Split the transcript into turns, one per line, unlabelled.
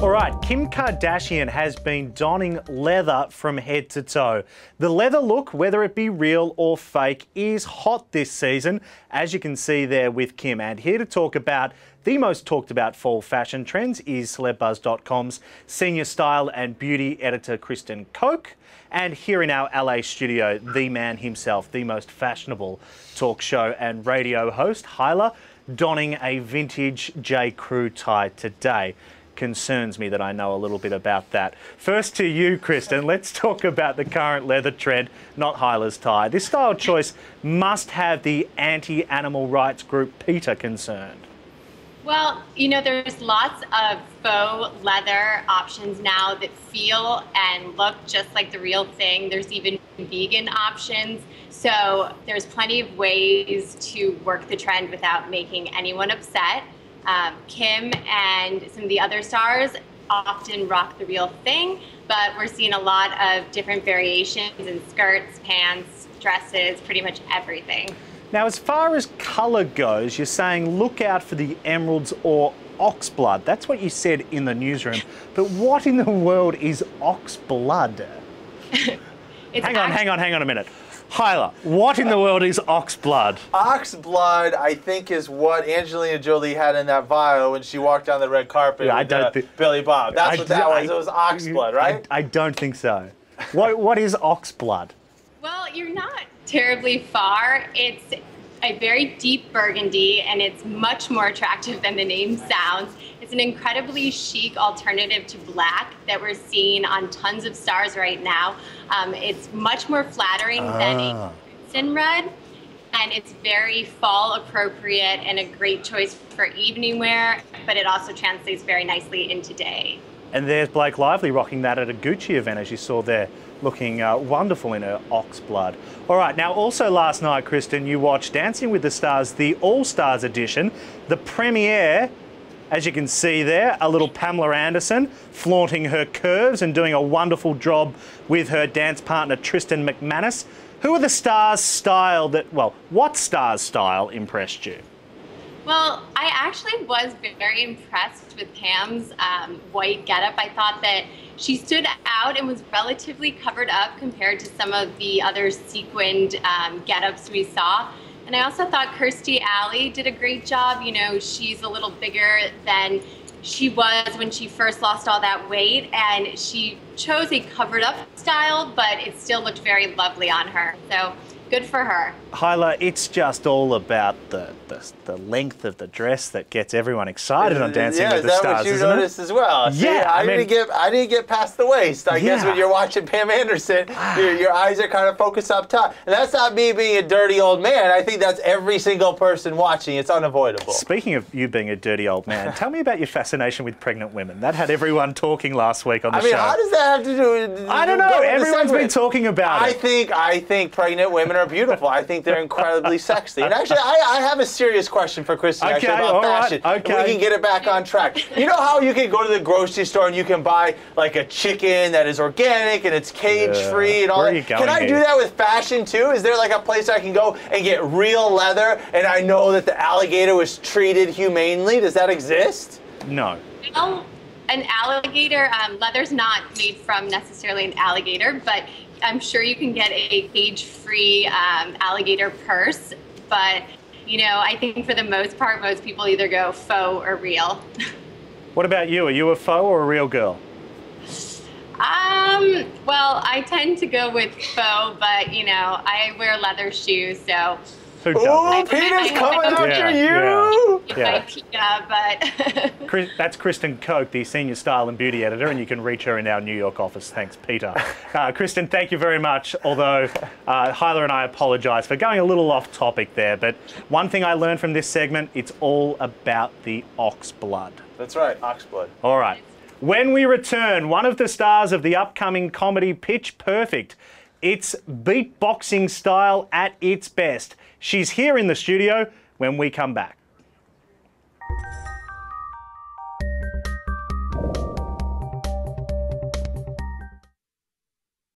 All right, Kim Kardashian has been donning leather from head to toe. The leather look, whether it be real or fake, is hot this season, as you can see there with Kim. And here to talk about the most talked about fall fashion trends is Celebuzz.com's senior style and beauty editor, Kristin Koch. And here in our LA studio, the man himself, the most fashionable talk show and radio host, Hyla, donning a vintage J. Crew tie today. Concerns me that I know a little bit about that. First to you, Kristin, let's talk about the current leather trend, not Hyla's tie. This style choice must have the anti-animal rights group PETA concerned.
Well, you know, there's lots of faux leather options now that feel and look just like the real thing. There's even vegan options. So there's plenty of ways to work the trend without making anyone upset. Kim and some of the other stars often rock the real thing, but we're seeing a lot of different variations in skirts, pants, dresses, pretty much everything.
Now, as far as colour goes, you're saying look out for the emeralds or ox blood. That's what you said in the newsroom. But what in the world is ox blood? Hang on a minute. Hyla, what in the world is ox blood?
Ox blood, I think, is what Angelina Jolie had in that vial when she walked down the red carpet with Billy Bob. That's what that was. It was ox blood, right?
I don't think so. What is ox blood?
Well, you're not terribly far. It's a very deep burgundy, and it's much more attractive than the name sounds. It's an incredibly chic alternative to black that we're seeing on tons of stars right now. It's much more flattering than a crimson red, and it's very fall appropriate and a great choice for evening wear, but it also translates very nicely into day.
And there's Blake Lively rocking that at a Gucci event, as you saw there, looking wonderful in her ox blood. All right, now also last night, Kristin, you watched Dancing with the Stars, the All-Stars edition, the premiere. As you can see there, a little Pamela Anderson flaunting her curves and doing a wonderful job with her dance partner, Tristan McManus. Who are the stars' style that, well, what star's style impressed you?
Well, I actually was very impressed with Pam's white getup. I thought that she stood out and was relatively covered up compared to some of the other sequined getups we saw. And I also thought Kirstie Alley did a great job. You know, she's a little bigger than she was when she first lost all that weight, and she chose a covered up style, but it still looked very lovely on her. So good for her.
Hyla, it's just all about the length of the dress that gets everyone excited on Dancing with the Stars,
isn't it? Yeah, is that what you noticed as well? See,
yeah,
I didn't get past the waist. I guess when you're watching Pam Anderson, your eyes are kind of focused up top. And that's not me being a dirty old man. I think that's every single person watching. It's unavoidable.
Speaking of you being a dirty old man, tell me about your fascination with pregnant women. That had everyone talking last week on the show.
How does that have to do with...
I don't know. Everyone's been talking about it.
I think pregnant women are beautiful. I think they're incredibly sexy. And actually, I have a serious question for Kristin about fashion. If we can get it back on track. You know how you can go to the grocery store and you can buy like a chicken that is organic and it's cage-free and all that? Can I do that with fashion too? Is there like a place I can go and get real leather and I know that the alligator was treated humanely? Does that exist?
No.
Well, an alligator, leather's not made from necessarily an alligator, but I'm sure you can get a cage-free alligator purse, but you know, I think for the most part, most people either go faux or real.
What about you? Are you a faux or a real girl?
Well, I tend to go with faux, but you know, I wear leather shoes, so.
Oh, Peter's coming after you!
But
that's Kristin Koch, the senior style and beauty editor, and you can reach her in our New York office. Thanks, Peter. Kristin, thank you very much, although Hyla and I apologise for going a little off topic there, but one thing I learned from this segment, it's all about the ox blood.
That's right, ox blood.
All right. When we return, one of the stars of the upcoming comedy Pitch Perfect. It's beatboxing style at its best. She's here in the studio when we come back.